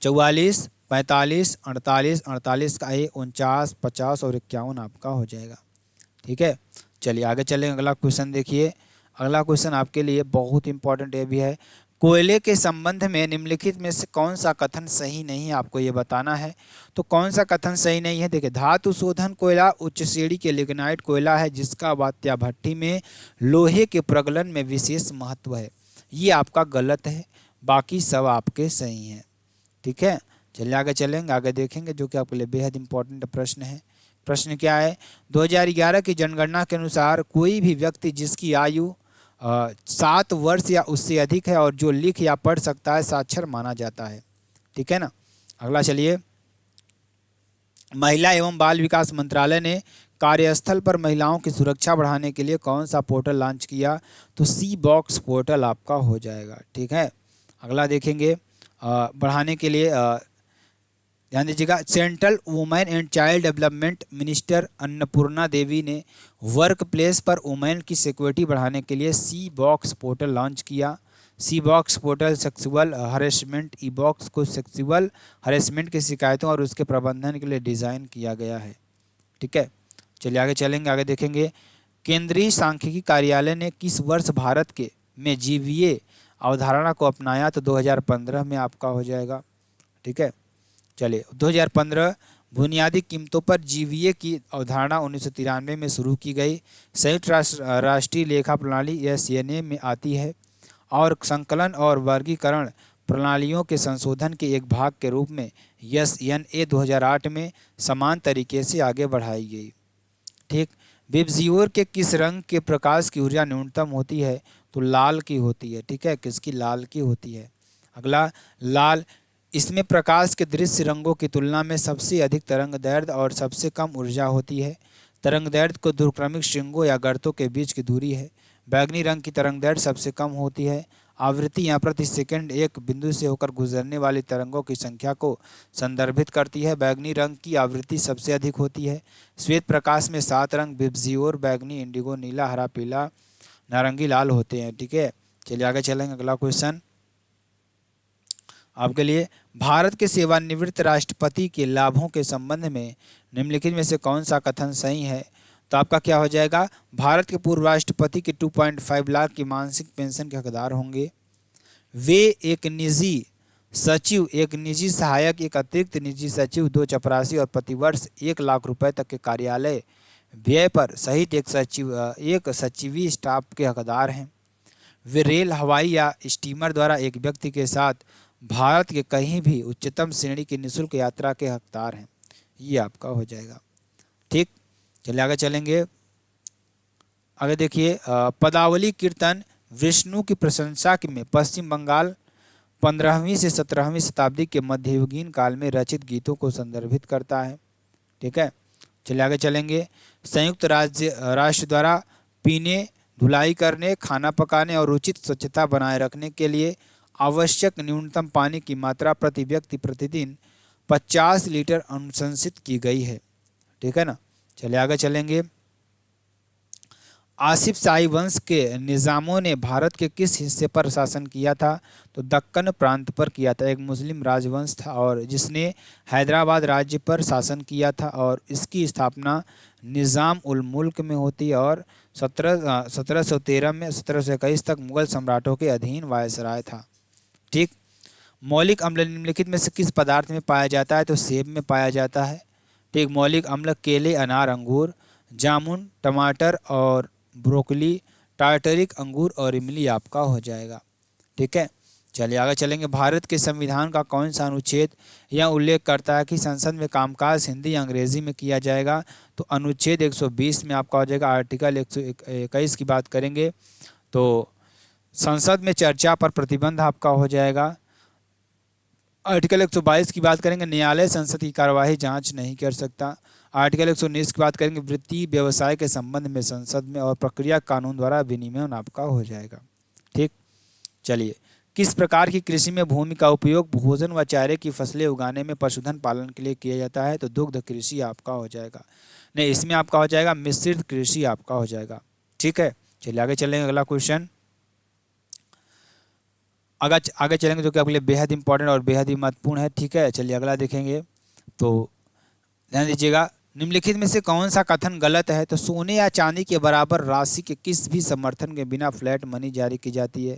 44, 45, 48, 48 का है 49, 50 और 51 आपका हो जाएगा। ठीक है, चलिए आगे चलें। अगला क्वेश्चन देखिए। अगला क्वेश्चन आपके लिए बहुत इंपॉर्टेंट ये भी है। कोयले के संबंध में निम्नलिखित में से कौन सा कथन सही नहीं है? आपको ये बताना है। तो कौन सा कथन सही नहीं है? देखिए, धातु शोधन कोयला उच्च श्रेणी के लिग्नाइट कोयला है जिसका वात्या भट्टी में लोहे के प्रगलन में विशेष महत्व है। ये आपका गलत है, बाकी सब आपके सही हैं। ठीक है, चलिए आगे चलेंगे, आगे देखेंगे जो कि आपके लिए बेहद इंपॉर्टेंट प्रश्न है। प्रश्न क्या है? 2011 की जनगणना के अनुसार कोई भी व्यक्ति जिसकी आयु 7 वर्ष या उससे अधिक है और जो लिख या पढ़ सकता है साक्षर माना जाता है। ठीक है ना, अगला चलिए। महिला एवं बाल विकास मंत्रालय ने कार्यस्थल पर महिलाओं की सुरक्षा बढ़ाने के लिए कौन सा पोर्टल लॉन्च किया? तो सी बॉक्स पोर्टल आपका हो जाएगा। ठीक है, अगला देखेंगे। बढ़ाने के लिए ध्यान दीजिएगा। Central women and child development minister Annapurna Devi ने वर्क प्लेस पर वुमेन की सिक्योरिटी बढ़ाने के लिए सी बॉक्स पोर्टल लॉन्च किया। She box portal sexual harassment e box को सेक्सुअल हरेसमेंट की शिकायतों और उसके प्रबंधन के लिए डिज़ाइन किया गया है। ठीक है, चलिए आगे चलेंगे, आगे देखेंगे। केंद्रीय सांख्यिकी कार्यालय ने किस वर्ष भारत के में जीवीए अवधारणा को अपनाया? तो 2015 में आपका हो जाएगा। ठीक है, चलिए 2015 बुनियादी कीमतों पर जीवीए की अवधारणा 1993 में शुरू की गई। संयुक्त राष्ट्रीय लेखा प्रणाली एसएनए में आती है और संकलन और वर्गीकरण प्रणालियों के संशोधन के एक भाग के रूप में एसएनए 2008 में समान तरीके से आगे बढ़ाई गई। ठीक, विबजियोर के किस रंग के प्रकाश की ऊर्जा न्यूनतम होती है? तो लाल की होती है। ठीक है, किसकी? लाल की होती है। अगला लाल, इसमें प्रकाश के दृश्य रंगों की तुलना में सबसे अधिक तरंग दैर्ध्य और सबसे कम ऊर्जा होती है। तरंग दैर्ध्य को ध्रुवक्रमिक श्रृंगों या गर्तों के बीच की दूरी है। बैगनी रंग की तरंग दैर्ध्य सबसे कम होती है। आवृत्ति यहाँ प्रति सेकंड एक बिंदु से होकर गुजरने वाली तरंगों की संख्या को संदर्भित करती है। बैगनी रंग की आवृत्ति सबसे अधिक होती है। श्वेत प्रकाश में 7 रंग विबजियोर, बैगनी, इंडिगो, नीला, हरा, पीला, नारंगी, लाल होते हैं। ठीक है, चलिए आगे चलेंगे। अगला क्वेश्चन आपके लिए। भारत के सेवानिवृत्त राष्ट्रपति के लाभों के संबंध में निम्नलिखित में से कौन सा कथन सही है? तो आपका क्या हो जाएगा? भारत के पूर्व राष्ट्रपति के 2.5 लाख की मासिक पेंशन के हकदार होंगे। वे एक निजी सचिव, एक निजी सहायक, एक अतिरिक्त निजी सचिव, 2 चपरासी और प्रतिवर्ष 1 लाख रुपए तक के कार्यालय व्यय पर सहित एक सचिवी स्टाफ के हकदार हैं। वे रेल, हवाई या स्टीमर द्वारा एक व्यक्ति के साथ भारत के कहीं भी उच्चतम श्रेणी की निःशुल्क यात्रा के हकदार हैं। ये आपका हो जाएगा। ठीक, चलिए आगे चलेंगे। आगे देखिए, पदावली कीर्तन विष्णु की प्रशंसा में पश्चिम बंगाल 15वीं से 17वीं शताब्दी के मध्ययुगीन काल में रचित गीतों को संदर्भित करता है। ठीक है, चलिए आगे चलेंगे। संयुक्त राष्ट्र द्वारा पीने, धुलाई करने, खाना पकाने और उचित स्वच्छता बनाए रखने के लिए आवश्यक न्यूनतम पानी की मात्रा प्रति व्यक्ति प्रतिदिन 50 लीटर अनुशंसित की गई है। ठीक है ना, चलिए आगे चलेंगे। आसिफ शाही वंश के निज़ामों ने भारत के किस हिस्से पर शासन किया था? तो दक्कन प्रांत पर किया था। एक मुस्लिम राजवंश था और जिसने हैदराबाद राज्य पर शासन किया था और इसकी स्थापना निज़ाम उल मुल्क में होती है और 1713 में 1721 तक मुगल सम्राटों के अधीन वायसराय था। ठीक, मौलिक अम्ल निम्नलिखित में से किस पदार्थ में पाया जाता है? तो सेब में पाया जाता है। ठीक, मौलिक अम्ल केले, अनार, अंगूर, जामुन, टमाटर और ब्रोकली, टार्टरिक अंगूर और इमली आपका हो जाएगा। ठीक है, चलिए आगे चलेंगे। भारत के संविधान का कौन सा अनुच्छेद यह उल्लेख करता है कि संसद में कामकाज हिंदी या अंग्रेजी में किया जाएगा? तो अनुच्छेद 120 में आपका हो जाएगा। आर्टिकल 121 की बात करेंगे तो संसद में चर्चा पर प्रतिबंध आपका हो जाएगा। आर्टिकल 122 की बात करेंगे, न्यायालय संसद की कार्यवाही जांच नहीं कर सकता। आर्टिकल 119 की बात करेंगे, वृत्ति व्यवसाय के संबंध में संसद में और प्रक्रिया कानून द्वारा विनियमन आपका हो जाएगा। ठीक, चलिए, किस प्रकार की कृषि में भूमि का उपयोग भोजन व चारे की फसलें उगाने में पशुधन पालन के लिए किया जाता है? तो दुग्ध कृषि आपका हो जाएगा। नहीं, इसमें आपका हो जाएगा मिश्रित कृषि आपका हो जाएगा। ठीक है, चलिए आगे चलेंगे। अगला क्वेश्चन आगे चलेंगे जो कि आपके लिए बेहद इंपॉर्टेंट और बेहद ही महत्वपूर्ण है। ठीक है, चलिए अगला देखेंगे तो ध्यान दीजिएगा। निम्नलिखित में से कौन सा कथन गलत है? तो सोने या चांदी के बराबर राशि के किस भी समर्थन के बिना फ्लैट मनी जारी की जाती है।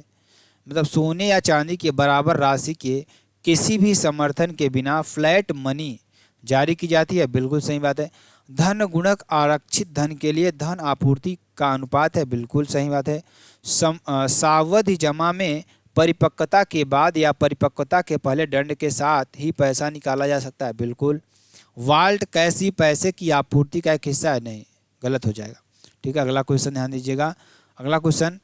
मतलब सोने या चांदी के बराबर राशि के किसी भी समर्थन के बिना फ्लैट मनी जारी की जाती है, बिल्कुल सही बात है। धन गुणक आरक्षित धन के लिए धन आपूर्ति का अनुपात है, बिल्कुल सही बात है। सावधि जमा में परिपक्वता के बाद या परिपक्वता के पहले दंड के साथ ही पैसा निकाला जा सकता है, बिल्कुल। वाल्ट कैश ही पैसे की आपूर्ति का एक हिस्सा है, नहीं, गलत हो जाएगा। ठीक है, अगला क्वेश्चन ध्यान दीजिएगा। अगला क्वेश्चन,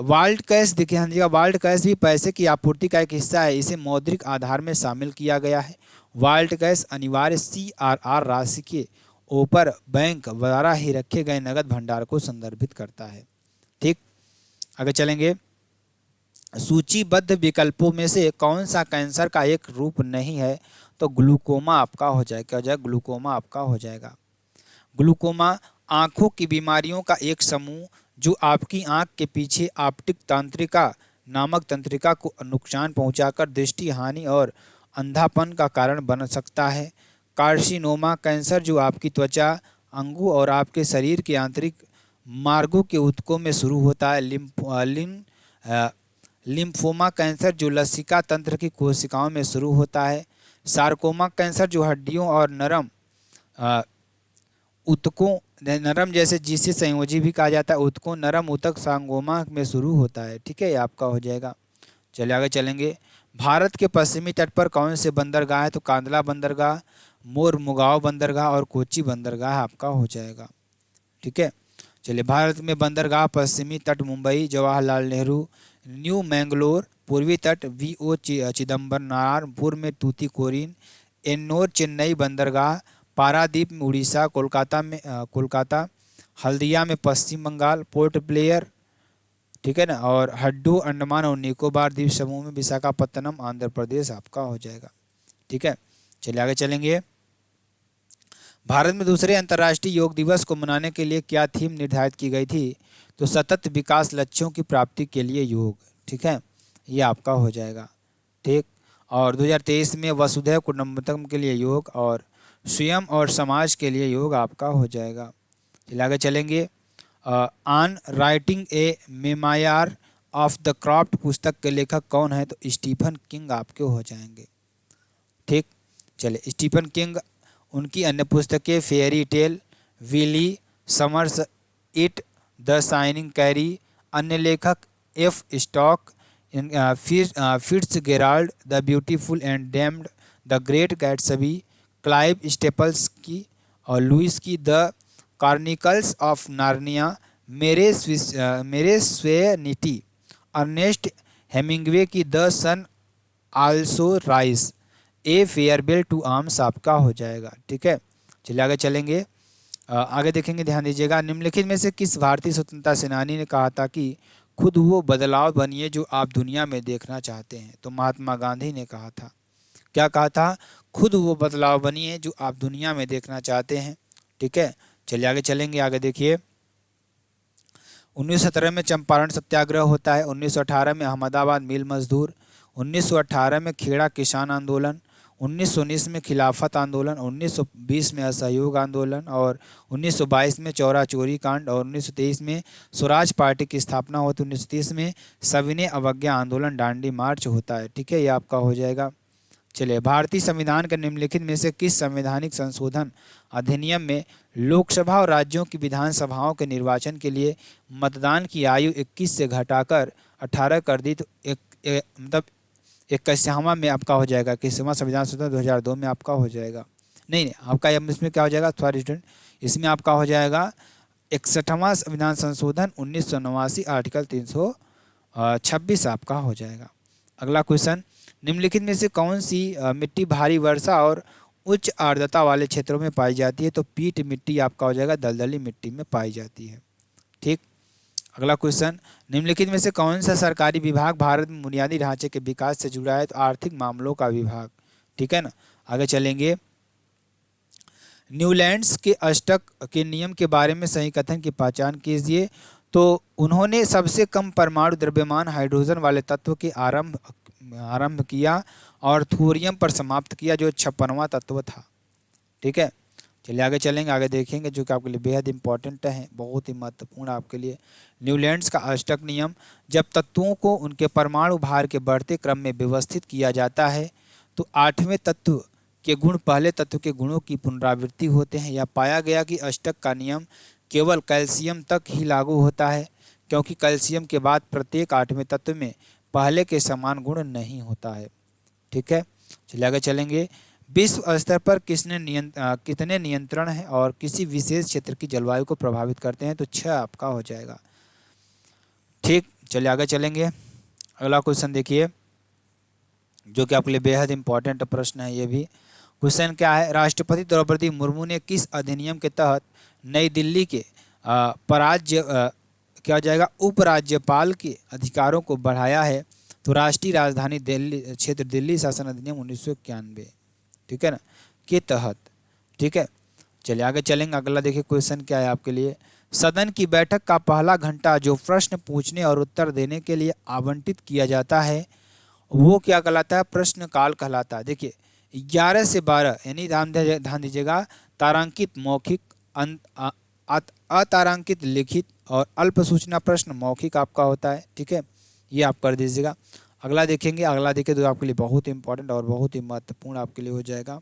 वाल्ट कैश देखिए, ध्यान दीजिएगा, वाल्ट कैश भी पैसे की आपूर्ति का एक हिस्सा है, इसे मौद्रिक आधार में शामिल किया गया है। वाल्ट कैश अनिवार्य CRR राशि के ऊपर बैंक द्वारा ही रखे गए नगद भंडार को संदर्भित करता है। ठीक, आगे चलेंगे। सूचीबद्ध विकल्पों में से कौन सा कैंसर का एक रूप नहीं है? तो ग्लूकोमा आपका हो जाएगा। क्या हो जाएगा? ग्लूकोमा आपका हो जाएगा। ग्लूकोमा आंखों की बीमारियों का एक समूह जो आपकी आंख के पीछे ऑप्टिक तंत्रिका नामक तंत्रिका को नुकसान पहुंचाकर दृष्टि हानि और अंधापन का कारण बन सकता है। कार्सिनोमा कैंसर जो आपकी त्वचा, अंगों और आपके शरीर के आंतरिक मार्गों के ऊतकों में शुरू होता है। लिम्फोमा कैंसर जो लसिका तंत्र की कोशिकाओं में शुरू होता है। सार्कोमा कैंसर जो हड्डियों और नरम ऊतकों, नरम जैसे जिसे संयोजी भी कहा जाता है, ऊतकों, नरम ऊतक सांगोमा में शुरू होता है। ठीक है, ये आपका हो जाएगा। चलिए आगे चलेंगे। भारत के पश्चिमी तट पर कौन से बंदरगाह है? तो कांदला बंदरगाह, मोरमुगांव बंदरगाह और कोच्चि बंदरगाह आपका हो जाएगा। ठीक है, चलिए, भारत में बंदरगाह पश्चिमी तट मुंबई, जवाहरलाल नेहरू, न्यू मैंगलोर, पूर्वी तट VO चिदम्बरम, नारायणपुर में तूतीकोरिन, एन्नोर चेन्नई बंदरगाह, पारादीप में उड़ीसा, कोलकाता, हल्दिया में पश्चिम बंगाल, पोर्ट ब्लेयर, ठीक है ना, और हड्डू अंडमान और निकोबार द्वीप समूह में विशाखापत्तनम आंध्र प्रदेश आपका हो जाएगा। ठीक है, चलिए आगे चलेंगे। भारत में दूसरे अंतर्राष्ट्रीय योग दिवस को मनाने के लिए क्या थीम निर्धारित की गई थी? तो सतत विकास लक्ष्यों की प्राप्ति के लिए योग। ठीक है, ये आपका हो जाएगा। ठीक, और 2023 में वसुधैव कुटुंबकम के लिए योग और स्वयं और समाज के लिए योग आपका हो जाएगा। चलिए आगे चलेंगे। On writing a memoir of the craft पुस्तक के लेखक कौन है? तो स्टीफन किंग आपके हो जाएंगे। ठीक, चलिए, स्टीफन किंग, उनकी अन्य पुस्तकें fairy tale, Billy Summers it, the shining Carrie. अन्य लेखक F. स्टॉक, Fitzgerald, the beautiful and damned, the great Gatsby, Clive Staples की और लुइस की the chronicles of Narnia, Mere Christianity, Ernest Hemingway की the sun also rises, a farewell to arms आपका हो जाएगा। ठीक है, चलिए आगे चलेंगे। आगे देखेंगे, ध्यान दीजिएगा। निम्नलिखित में से किस भारतीय स्वतंत्रता सेनानी ने कहा था कि खुद वो बदलाव बनिए जो आप दुनिया में देखना चाहते हैं? तो महात्मा गांधी ने कहा था। क्या कहा था? खुद वो बदलाव बनिए जो आप दुनिया में देखना चाहते हैं। ठीक है, चलिए आगे चलेंगे। आगे देखिए, 1917 में चंपारण सत्याग्रह होता है, 1918 में अहमदाबाद मिल मजदूर, 1918 में खेड़ा किसान आंदोलन, 1919 में खिलाफत आंदोलन, 1920 में असहयोग आंदोलन और 1922 में चौरा चोरी कांड और 1923 में स्वराज पार्टी की स्थापना होती है। 1930 में सविनय अवज्ञा आंदोलन दांडी मार्च होता है। ठीक है, ये आपका हो जाएगा। चलिए, भारतीय संविधान के निम्नलिखित में से किस संवैधानिक संशोधन अधिनियम में लोकसभा और राज्यों की विधानसभाओं के निर्वाचन के लिए मतदान की आयु 21 से घटाकर 18 कर दी? तो मतलब 21वां में आपका हो जाएगा, 21वां संविधान संशोधन 2002 में आपका हो जाएगा। नहीं, आपका इसमें क्या हो जाएगा, सॉरी स्टूडेंट, इसमें आपका हो जाएगा 61वां संविधान संशोधन 1989 आर्टिकल 326 आपका हो जाएगा। अगला क्वेश्चन, निम्नलिखित में से कौन सी मिट्टी भारी वर्षा और उच्च आर्द्रता वाले क्षेत्रों में पाई जाती है? तो पीट मिट्टी आपका हो जाएगा, दलदली मिट्टी में पाई जाती है। ठीक, अगला क्वेश्चन, निम्नलिखित में से कौन सा सरकारी विभाग भारत में बुनियादी ढांचे के विकास से जुड़ा है? तो आर्थिक मामलों का विभाग। ठीक है ना, आगे चलेंगे। न्यूलैंड्स के अष्टक के नियम के बारे में सही कथन की पहचान कीजिए। तो उन्होंने सबसे कम परमाणु द्रव्यमान हाइड्रोजन वाले तत्व के आरंभ किया और थोरियम पर समाप्त किया, जो 56वां तत्व था। ठीक है, चलिए आगे चलेंगे। आगे देखेंगे जो कि आपके लिए बेहद इंपॉर्टेंट है, बहुत ही महत्वपूर्ण आपके लिए। न्यूलैंड्स का अष्टक नियम, जब तत्वों को उनके परमाणु भार के बढ़ते क्रम में व्यवस्थित किया जाता है तो 8वें तत्व के गुण पहले तत्व के गुणों की पुनरावृत्ति होते हैं। यह पाया गया कि अष्टक का नियम केवल कैल्शियम तक ही लागू होता है, क्योंकि कैल्शियम के बाद प्रत्येक 8वें तत्व में पहले के समान गुण नहीं होता है। ठीक है, चलिए आगे चलेंगे। विश्व स्तर पर कितने नियंत्रण हैं और किसी विशेष क्षेत्र की जलवायु को प्रभावित करते हैं? तो 6 आपका हो जाएगा। ठीक, चलिए आगे चलेंगे। अगला क्वेश्चन देखिए, जो कि आपके लिए बेहद इंपॉर्टेंट प्रश्न है। ये भी क्वेश्चन क्या है, राष्ट्रपति द्रौपदी मुर्मू ने किस अधिनियम के तहत नई दिल्ली के क्या हो जाएगा, उपराज्यपाल के अधिकारों को बढ़ाया है? तो राष्ट्रीय राजधानी दिल्ली क्षेत्र दिल्ली शासन अधिनियम 1991, ठीक है ना, के तहत। ठीक है, चलिए आगे चलेंगे। अगला देखिए क्वेश्चन क्या है आपके लिए, सदन की बैठक का पहला घंटा जो प्रश्न पूछने और उत्तर देने के लिए आवंटित किया जाता है वो क्या कहलाता है? प्रश्नकाल कहलाता है। देखिए 11 से 12 यानी ध्यान दीजिएगा, तारांकित मौखिक, अतारांकित लिखित और अल्प सूचना प्रश्न मौखिक आपका होता है। ठीक है, ये आप कर दीजिएगा। अगला देखेंगे, अगला देखिए तो आपके लिए बहुत इंपॉर्टेंट और बहुत ही महत्वपूर्ण आपके लिए हो जाएगा।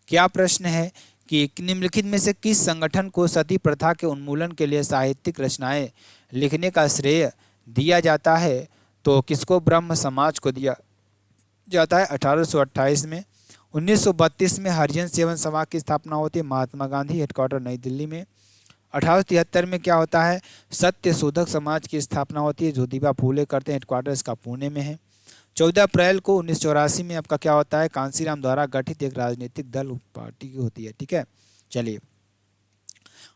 क्या प्रश्न है कि निम्नलिखित में से किस संगठन को सती प्रथा के उन्मूलन के लिए साहित्यिक रचनाएं लिखने का श्रेय दिया जाता है? तो किसको? ब्रह्म समाज को दिया जाता है 1828 में। 1932 में हरिजन सेवन समाज की स्थापना होती है, महात्मा गांधी, हेडक्वार्टर नई दिल्ली में। 1873 में क्या होता है? सत्य शोधक समाज की स्थापना होती है, ज्योतिबा फूले करते हैं, हेडक्वार्टर इसका पुणे में है। 14 अप्रैल को 1984 में आपका क्या होता है? कांसीराम द्वारा गठित एक राजनीतिक दल पार्टी की होती है। ठीक है, चलिए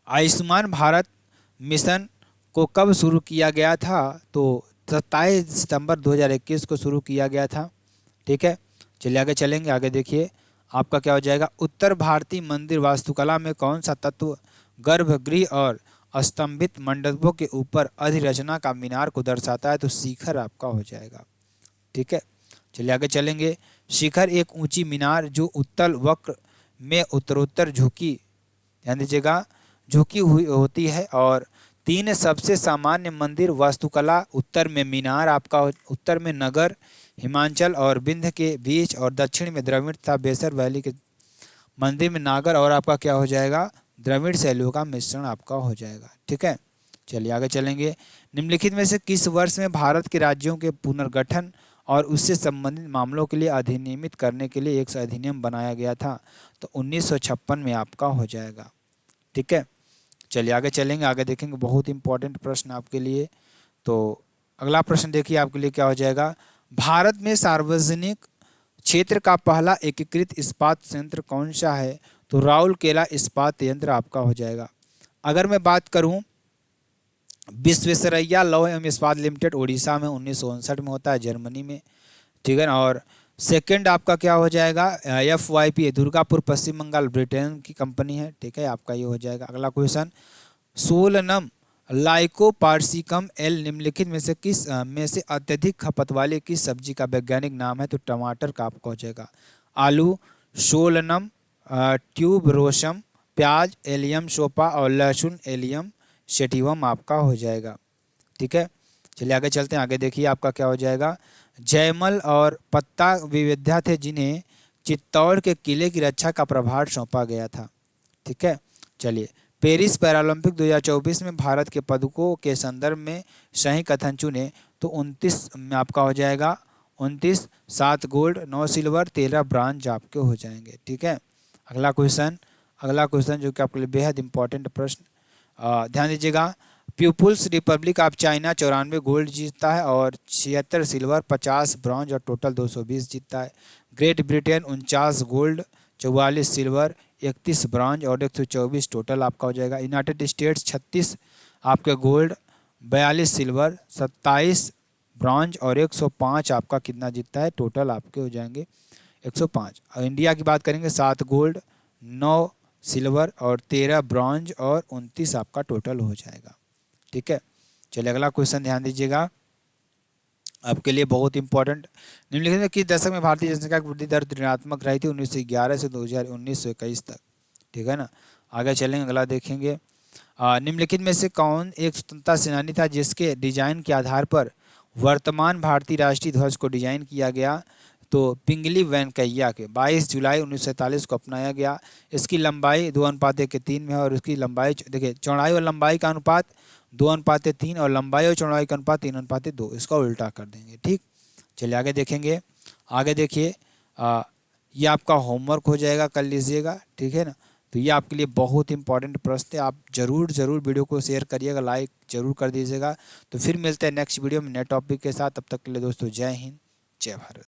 आयुष्मान भारत मिशन को कब शुरू किया गया था? तो 27 सितंबर 2021 को शुरू किया गया था। ठीक है, चलिए आगे चलेंगे। आगे देखिए आपका क्या हो जाएगा, उत्तर भारतीय मंदिर वास्तुकला में कौन सा तत्व गर्भगृह और स्तंभित मंडपों के ऊपर अधिरचना का मीनार को दर्शाता है? तो शिखर आपका हो जाएगा। ठीक है, चलिए आगे चलेंगे। शिखर एक ऊंची मीनार जो उत्तल वक्र में उत्तरोत्तर झुकी, ध्यान दीजिएगा, झुकी हुई होती है। और 3 सबसे सामान्य मंदिर वास्तुकला, उत्तर में मीनार आपका, उत्तर में नगर हिमाचल और विंध्य के बीच, और दक्षिण में द्रविड़ तथा बेसर वैली के मंदिर में नागर और आपका क्या हो जाएगा, द्रविड़ शैलियों का मिश्रण आपका हो जाएगा। ठीक है, चलिए आगे चलेंगे। निम्नलिखित में से किस वर्ष में भारत के राज्यों के पुनर्गठन और उससे संबंधित मामलों के लिए अधिनियमित करने के लिए एक अधिनियम बनाया गया था। तो 1956 में आपका हो जाएगा। ठीक है, चलिए आगे चलेंगे, आगे देखेंगे बहुत इंपॉर्टेंट प्रश्न आपके लिए। तो अगला प्रश्न देखिए आपके लिए क्या हो जाएगा। भारत में सार्वजनिक क्षेत्र का पहला एकीकृत इस्पात संयंत्र कौन सा है? तो राउरकेला इस्पात संयंत्र आपका हो जाएगा। अगर मैं बात करूं, विश्वेश्वरैया लौह एवं इस्पात लिमिटेड उड़ीसा में 1959 में होता है, जर्मनी में। ठीक है ना। और सेकंड आपका क्या हो जाएगा, FYP दुर्गापुर पश्चिम बंगाल, ब्रिटेन की कंपनी है। ठीक है, आपका ये हो जाएगा। अगला क्वेश्चन, सोलनम लाइकोपार्सिकम एल निम्नलिखित में से अत्यधिक खपत वाली किस सब्जी का वैज्ञानिक नाम है? तो टमाटर का आपका हो जाएगा। आलू सोलनम ट्यूबरोसम, प्याज एलियम सोपा और लहसुन एलियम सेटिवम आपका हो जाएगा। ठीक है, चलिए आगे चलते हैं। आगे देखिए आपका क्या हो जाएगा। जयमल और पत्ता विविधा थे जिन्हें चित्तौड़ के किले की रक्षा का प्रभार सौंपा गया था। ठीक है, चलिए पेरिस पैरालंपिक 2024 में भारत के पदकों के संदर्भ में सही कथन चुने। तो 29 में आपका हो जाएगा 29, 7 गोल्ड, 9 सिल्वर, 13 ब्रांज आपके हो जाएंगे। ठीक है, अगला क्वेश्चन जो कि आपके लिए बेहद इंपॉर्टेंट प्रश्न, ध्यान दीजिएगा। People's Republic of China 94 gold जीतता है और 76 सिल्वर, 50 ब्रॉन्ज और टोटल 220 जीतता है। Great Britain 49 gold, 44 silver, 31 bronze और 124 टोटल आपका हो जाएगा। यूनाइटेड स्टेट्स 36 आपके गोल्ड, 42 सिल्वर, 27 ब्रॉन्ज और 105 आपका कितना जीतता है? टोटल आपके हो जाएंगे 105। और इंडिया की बात करेंगे 7 गोल्ड, 9 सिल्वर और 13 ब्रॉन्ज और 29 आपका टोटल हो जाएगा। ठीक है, चलिए अगला क्वेश्चन ध्यान दीजिएगा आपके लिए बहुत इंपॉर्टेंट। निम्नलिखित में किस दशक में भारतीय जनसंख्या की वृद्धि दर ऋणात्मक रही थी? 1911 से 2019-21 तक। ठीक है ना, आगे चलेंगे, अगला देखेंगे। निम्नलिखित में से कौन एक स्वतंत्रता सेनानी था जिसके डिजाइन के आधार पर वर्तमान भारतीय राष्ट्रीय ध्वज को डिजाइन किया गया? तो पिंगली वेंकैया के 22 जुलाई 1947 को अपनाया गया। इसकी लंबाई 2:1 में है और उसकी लंबाई देखिए, चौड़ाई और लंबाई का अनुपात 2:3 और लंबाई और चौड़ाई का अनुपात 3:2, इसका उल्टा कर देंगे। ठीक, चलिए आगे देखेंगे। आगे देखिए, ये आपका होमवर्क हो जाएगा, कर लीजिएगा। ठीक है ना, तो ये आपके लिए बहुत इंपॉर्टेंट प्रश्न है। आप जरूर वीडियो को शेयर करिएगा, लाइक जरूर कर दीजिएगा। तो फिर मिलते हैं नेक्स्ट वीडियो में नए टॉपिक के साथ। तब तक के लिए दोस्तों जय हिंद, जय भारत।